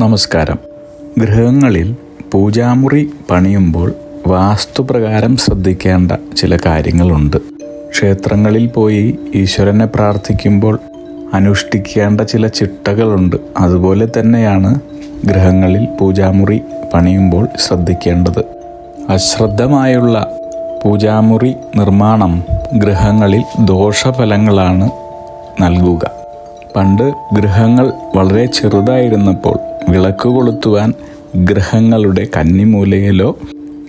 നമസ്കാരം. ഗൃഹങ്ങളിൽ പൂജാമുറി പണിയുമ്പോൾ വാസ്തുപ്രകാരം ശ്രദ്ധിക്കേണ്ട ചില കാര്യങ്ങളുണ്ട്. ക്ഷേത്രങ്ങളിൽ പോയി ഈശ്വരനെ പ്രാർത്ഥിക്കുമ്പോൾ അനുഷ്ഠിക്കേണ്ട ചില ചിട്ടകളുണ്ട്. അതുപോലെ തന്നെയാണ് ഗൃഹങ്ങളിൽ പൂജാമുറി പണിയുമ്പോൾ ശ്രദ്ധിക്കേണ്ടത്. അശ്രദ്ധമായുള്ള പൂജാമുറി നിർമ്മാണം ഗൃഹങ്ങളിൽ ദോഷഫലങ്ങളാണ് നൽകുക. പണ്ട് ഗൃഹങ്ങൾ വളരെ ചെറുതായിരുന്നപ്പോൾ വിളക്ക് കൊളുത്തുവാൻ ഗൃഹങ്ങളുടെ കന്നിമൂലയിലോ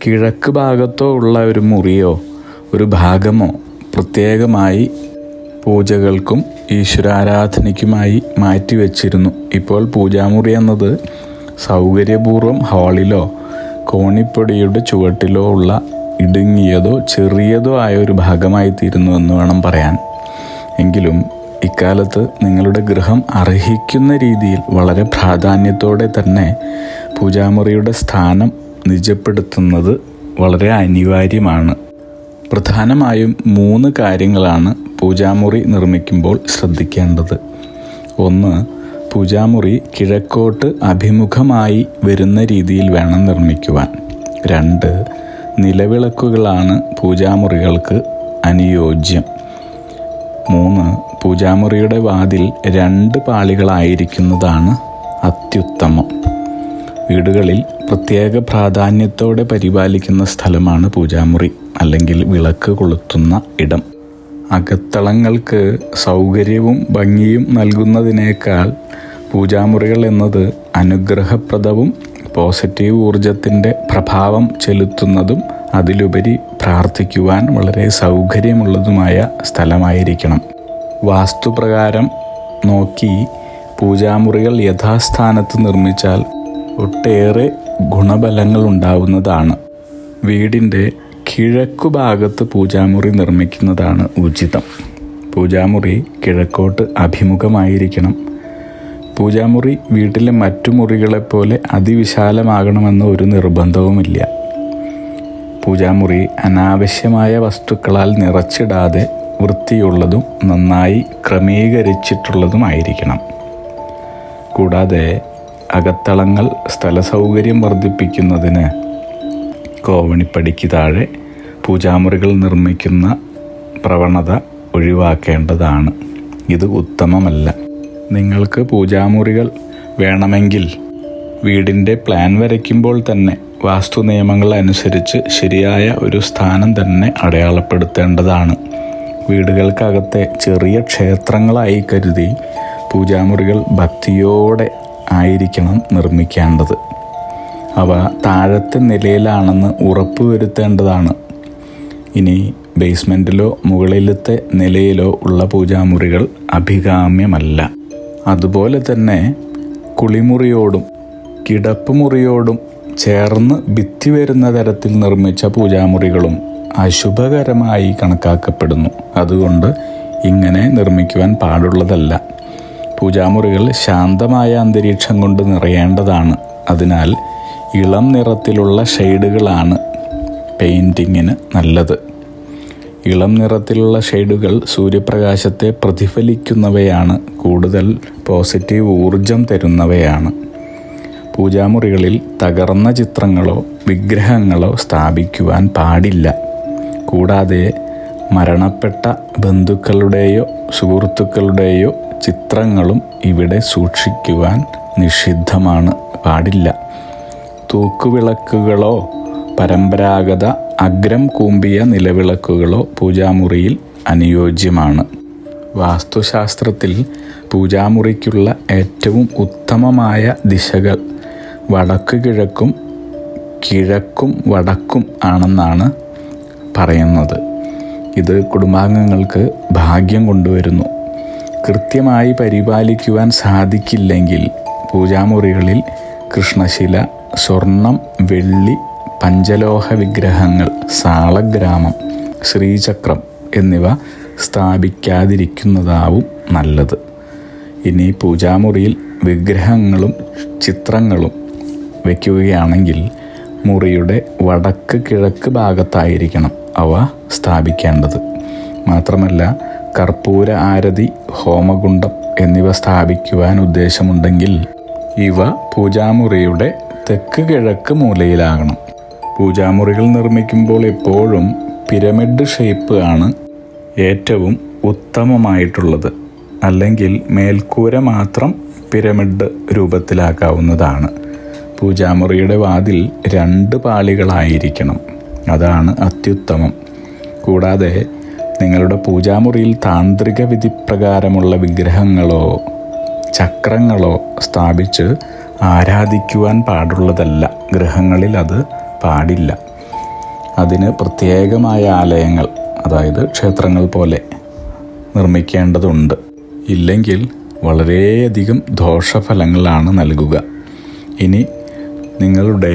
കിഴക്ക് ഭാഗത്തോ ഉള്ള ഒരു മുറിയോ ഒരു ഭാഗമോ പ്രത്യേകമായി പൂജകൾക്കും ഈശ്വരാരാധനയ്ക്കുമായി മാറ്റിവെച്ചിരുന്നു. ഇപ്പോൾ പൂജാമുറി എന്നത് സൗകര്യപൂർവ്വം ഹാളിലോ കോണിപ്പൊടിയുടെ ചുവട്ടിലോ ഉള്ള ഇടുങ്ങിയതോ ചെറിയതോ ആയ ഒരു ഭാഗമായി തീരുന്നു എന്ന് വേണം പറയാൻ. എങ്കിലും ഇക്കാലത്ത് നിങ്ങളുടെ ഗൃഹം അർഹിക്കുന്ന രീതിയിൽ വളരെ പ്രാധാന്യത്തോടെ തന്നെ പൂജാമുറിയുടെ സ്ഥാനം നിജപ്പെടുത്തുന്നത് വളരെ അനിവാര്യമാണ്. പ്രധാനമായും 3 കാര്യങ്ങളാണ് പൂജാമുറി നിർമ്മിക്കുമ്പോൾ ശ്രദ്ധിക്കേണ്ടത്. 1. പൂജാമുറി കിഴക്കോട്ട് അഭിമുഖമായി വരുന്ന രീതിയിൽ വേണം നിർമ്മിക്കുവാൻ. 2. നിലവിളക്കുകളാണ് പൂജാമുറികൾക്ക് അനുയോജ്യം. 3. പൂജാമുറിയുടെ വാതിൽ 2 പാളികളായിരിക്കുന്നതാണ് അത്യുത്തമം. വീടുകളിൽ പ്രത്യേക പ്രാധാന്യത്തോടെ പരിപാലിക്കുന്ന സ്ഥലമാണ് പൂജാമുറി അല്ലെങ്കിൽ വിളക്ക് കൊളുത്തുന്ന ഇടം. അകത്തളങ്ങൾക്ക് സൗകര്യവും ഭംഗിയും നൽകുന്നതിനേക്കാൾ പൂജാമുറികൾ എന്നത് അനുഗ്രഹപ്രദവും പോസിറ്റീവ് ഊർജത്തിൻ്റെ പ്രഭാവം ചെലുത്തുന്നതും അതിലുപരി പ്രാർത്ഥിക്കുവാൻ വളരെ സൗകര്യമുള്ളതുമായ സ്ഥലമായിരിക്കണം. വാസ്തുപ്രകാരം നോക്കി പൂജാമുറികൾ യഥാസ്ഥാനത്ത് നിർമ്മിച്ചാൽ ഒട്ടേറെ ഗുണഫലങ്ങൾ ഉണ്ടാവുന്നതാണ്. വീടിൻ്റെ കിഴക്കുഭാഗത്ത് പൂജാമുറി നിർമ്മിക്കുന്നതാണ് ഉചിതം. പൂജാമുറി കിഴക്കോട്ട് അഭിമുഖമായിരിക്കണം. പൂജാമുറി വീട്ടിലെ മറ്റു മുറികളെപ്പോലെ അതിവിശാലമാകണമെന്ന ഒരു നിർബന്ധവുമില്ല. പൂജാമുറി അനാവശ്യമായ വസ്തുക്കളാൽ നിറച്ചിടാതെ വൃത്തിയുള്ളതും നന്നായി ക്രമീകരിച്ചിട്ടുള്ളതുമായിരിക്കണം. കൂടാതെ അകത്തളങ്ങൾ സ്ഥലസൗകര്യം വർദ്ധിപ്പിക്കുന്നതിന് കോവണിപ്പടിക്ക് താഴെ പൂജാമുറികൾ നിർമ്മിക്കുന്ന പ്രവണത ഒഴിവാക്കേണ്ടതാണ്. ഇത് ഉത്തമമല്ല. നിങ്ങൾക്ക് പൂജാമുറികൾ വേണമെങ്കിൽ വീടിൻ്റെ പ്ലാൻ വരയ്ക്കുമ്പോൾ തന്നെ വാസ്തു നിയമങ്ങൾ അനുസരിച്ച് ശരിയായ ഒരു സ്ഥാനം തന്നെ അടയാളപ്പെടുത്തേണ്ടതാണ്. വീടുകൾക്കകത്തെ ചെറിയ ക്ഷേത്രങ്ങളായി കരുതി പൂജാമുറികൾ ഭക്തിയോടെ ആയിരിക്കണം നിർമ്മിക്കേണ്ടത്. അവ താഴത്തെ നിലയിലാണെന്ന് ഉറപ്പുവരുത്തേണ്ടതാണ്. ഇനി ബേസ്മെൻറ്റിലോ മുകളിലത്തെ നിലയിലോ ഉള്ള പൂജാമുറികൾ അഭികാമ്യമല്ല. അതുപോലെ തന്നെ കുളിമുറിയോടും കിടപ്പുമുറിയോടും ചേർന്ന് ഭിത്തി വരുന്ന തരത്തിൽ നിർമ്മിച്ച പൂജാമുറികളും അശുഭകരമായി കണക്കാക്കപ്പെടുന്നു. അതുകൊണ്ട് ഇങ്ങനെ നിർമ്മിക്കുവാൻ പാടുള്ളതല്ല. പൂജാമുറികൾ ശാന്തമായ അന്തരീക്ഷം കൊണ്ട് നിറയേണ്ടതാണ്. അതിനാൽ ഇളം നിറത്തിലുള്ള ഷെയ്ഡുകളാണ് പെയിൻറ്റിങ്ങിന് നല്ലത്. ഇളം നിറത്തിലുള്ള ഷെയ്ഡുകൾ സൂര്യപ്രകാശത്തെ പ്രതിഫലിക്കുന്നവയാണ്, കൂടുതൽ പോസിറ്റീവ് ഊർജം തരുന്നവയാണ്. പൂജാമുറികളിൽ തകർന്ന ചിത്രങ്ങളോ വിഗ്രഹങ്ങളോ സ്ഥാപിക്കുവാൻ പാടില്ല. കൂടാതെ മരണപ്പെട്ട ബന്ധുക്കളുടെയോ സുഹൃത്തുക്കളുടെയോ ചിത്രങ്ങളും ഇവിടെ സൂക്ഷിക്കുവാൻ നിഷിദ്ധമാണ്, പാടില്ല. തൂക്കുവിളക്കുകളോ പരമ്പരാഗത അഗ്രം കൂമ്പിയ നിലവിളക്കുകളോ പൂജാമുറിയിൽ അനുയോജ്യമാണ്. വാസ്തുശാസ്ത്രത്തിൽ പൂജാമുറിക്കുള്ള ഏറ്റവും ഉത്തമമായ ദിശകൾ വടക്ക് കിഴക്കും കിഴക്കും വടക്കും ആണെന്നാണ് പറയുന്നത്. ഇത് കുടുംബാംഗങ്ങൾക്ക് ഭാഗ്യം കൊണ്ടുവരുന്നു. കൃത്യമായി പരിപാലിക്കുവാൻ സാധിക്കില്ലെങ്കിൽ പൂജാമുറികളിൽ കൃഷ്ണശില, സ്വർണം, വെള്ളി, പഞ്ചലോഹ വിഗ്രഹങ്ങൾ, സാളഗ്രാമം, ശ്രീചക്രം എന്നിവ സ്ഥാപിക്കാതിരിക്കുന്നതാവും നല്ലത്. ഇനി പൂജാമുറിയിൽ വിഗ്രഹങ്ങളും ചിത്രങ്ങളും വയ്ക്കുകയാണെങ്കിൽ മുറിയുടെ വടക്ക് കിഴക്ക് ഭാഗത്തായിരിക്കണം അവ സ്ഥാപിക്കേണ്ടത്. മാത്രമല്ല കർപ്പൂര ആരതി, ഹോമകുണ്ഡം എന്നിവ സ്ഥാപിക്കുവാൻ ഉദ്ദേശമുണ്ടെങ്കിൽ ഇവ പൂജാമുറിയുടെ തെക്ക് കിഴക്ക് മൂലയിലാകണം. പൂജാമുറികൾ നിർമ്മിക്കുമ്പോൾ എപ്പോഴും പിരമിഡ് ഷേപ്പ് ആണ് ഏറ്റവും ഉത്തമമായിട്ടുള്ളത്. അല്ലെങ്കിൽ മേൽക്കൂര മാത്രം പിരമിഡ് രൂപത്തിലാക്കാവുന്നതാണ്. പൂജാമുറിയുടെ വാതിൽ 2 പാളികളായിരിക്കണം. അതാണ് അത്യുത്തമം. കൂടാതെ നിങ്ങളുടെ പൂജാമുറിയിൽ താന്ത്രിക വിധിപ്രകാരമുള്ള വിഗ്രഹങ്ങളോ ചക്രങ്ങളോ സ്ഥാപിച്ച് ആരാധിക്കുവാൻ പാടുള്ളതല്ല. ഗൃഹങ്ങളിൽ അത് പാടില്ല. അതിന് പ്രത്യേകമായ ആലയങ്ങൾ, അതായത് ക്ഷേത്രങ്ങൾ പോലെ നിർമ്മിക്കേണ്ടതുണ്ട്. ഇല്ലെങ്കിൽ വളരെയധികം ദോഷഫലങ്ങളാണ് നൽകുക. ഇനി നിങ്ങളുടെ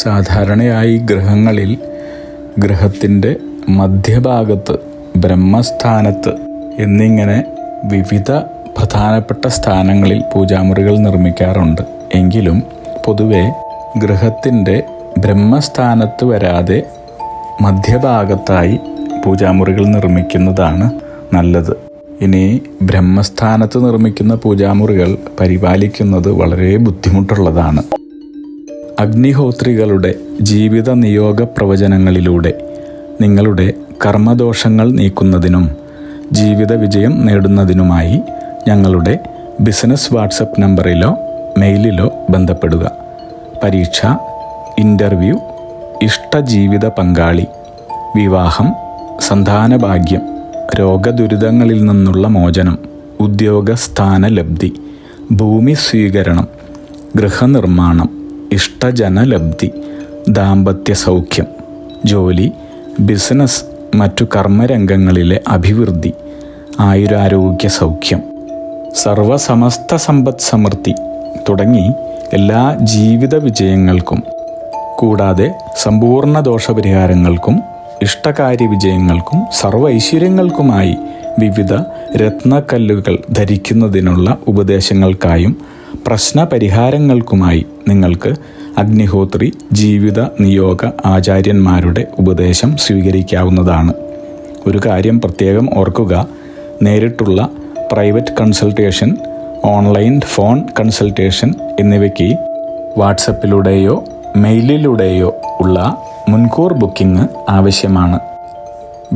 സാധാരണയായി ഗൃഹങ്ങളിൽ ഗൃഹത്തിൻ്റെ മധ്യഭാഗത്ത്, ബ്രഹ്മസ്ഥാനത്ത് എന്നിങ്ങനെ വിവിധ പ്രധാനപ്പെട്ട സ്ഥാനങ്ങളിൽ പൂജാമുറികൾ നിർമ്മിക്കാറുണ്ട്. എങ്കിലും പൊതുവെ ഗൃഹത്തിൻ്റെ ബ്രഹ്മസ്ഥാനത്ത് വരാതെ മധ്യഭാഗത്തായി പൂജാമുറികൾ നിർമ്മിക്കുന്നതാണ് നല്ലത്. ഇനി ബ്രഹ്മസ്ഥാനത്ത് നിർമ്മിക്കുന്ന പൂജാമുറികൾ പരിപാലിക്കുന്നത് വളരെ ബുദ്ധിമുട്ടുള്ളതാണ്. അഗ്നിഹോത്രികളുടെ ജീവിത നിയോഗ പ്രവചനങ്ങളിലൂടെ നിങ്ങളുടെ കർമ്മദോഷങ്ങൾ നീക്കുന്നതിനും ജീവിത വിജയം നേടുന്നതിനുമായി ഞങ്ങളുടെ ബിസിനസ് വാട്സപ്പ് നമ്പറിലോ മെയിലിലോ ബന്ധപ്പെടുക. പരീക്ഷ, ഇൻ്റർവ്യൂ, ഇഷ്ടജീവിത പങ്കാളി, വിവാഹം, സന്താനഭാഗ്യം, രോഗദുരിതങ്ങളിൽ നിന്നുള്ള മോചനം, ഉദ്യോഗസ്ഥാന ലബ്ധി, ഭൂമി സ്വീകരണം, ഗൃഹനിർമ്മാണം, ഇഷ്ടജനലബ്ധി, ദാമ്പത്യ സൗഖ്യം, ജോലി, ബിസിനസ്, മറ്റു കർമ്മരംഗങ്ങളിലെ അഭിവൃദ്ധി, ആയുരാരോഗ്യ സൗഖ്യം, സർവസമസ്ത സമ്പദ് സമൃദ്ധി തുടങ്ങി എല്ലാ ജീവിത വിജയങ്ങൾക്കും, കൂടാതെ സമ്പൂർണ്ണ ദോഷപരിഹാരങ്ങൾക്കും ഇഷ്ടകാര്യ വിജയങ്ങൾക്കും സർവൈശ്വര്യങ്ങൾക്കുമായി വിവിധ രത്നക്കല്ലുകൾ ധരിക്കുന്നതിനുള്ള ഉപദേശങ്ങൾക്കായും പ്രശ്നപരിഹാരങ്ങൾക്കുമായി നിങ്ങൾക്ക് അഗ്നിഹോത്രി ജീവിത നിയോഗ ആചാര്യന്മാരുടെ ഉപദേശം സ്വീകരിക്കാവുന്നതാണ്. ഒരു കാര്യം പ്രത്യേകം ഓർക്കുക, നേരിട്ടുള്ള private consultation, online phone consultation എന്നിവയ്ക്ക് വാട്സപ്പിലൂടെയോ മെയിലിലൂടെയോ ഉള്ള മുൻകൂർ ബുക്കിംഗ് ആവശ്യമാണ്.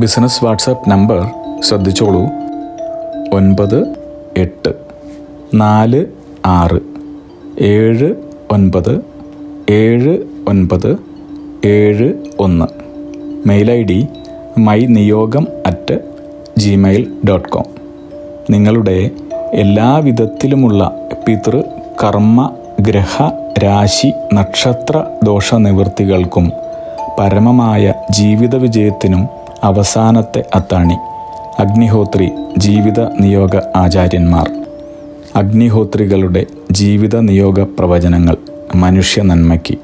ബിസിനസ് വാട്സപ്പ് നമ്പർ ശ്രദ്ധിച്ചോളൂ: 9846797971. Mail ID myniyogam@gmail.com. നിങ്ങളുടെ എല്ലാവിധത്തിലുമുള്ള പിതൃ, കർമ്മ, ഗ്രഹ, രാശി, നക്ഷത്ര ദോഷ നിവൃത്തികൾക്കും പരമമായ ജീവിത വിജയത്തിനും അവസാനത്തെ അത്താണി അഗ്നിഹോത്രി ജീവിത നിയോഗ ആചാര്യന്മാർ. അഗ്നിഹോത്രികളുടെ ജീവിത നിയോഗ പ്രവചനങ്ങൾ മനുഷ്യ നന്മയ്ക്ക്.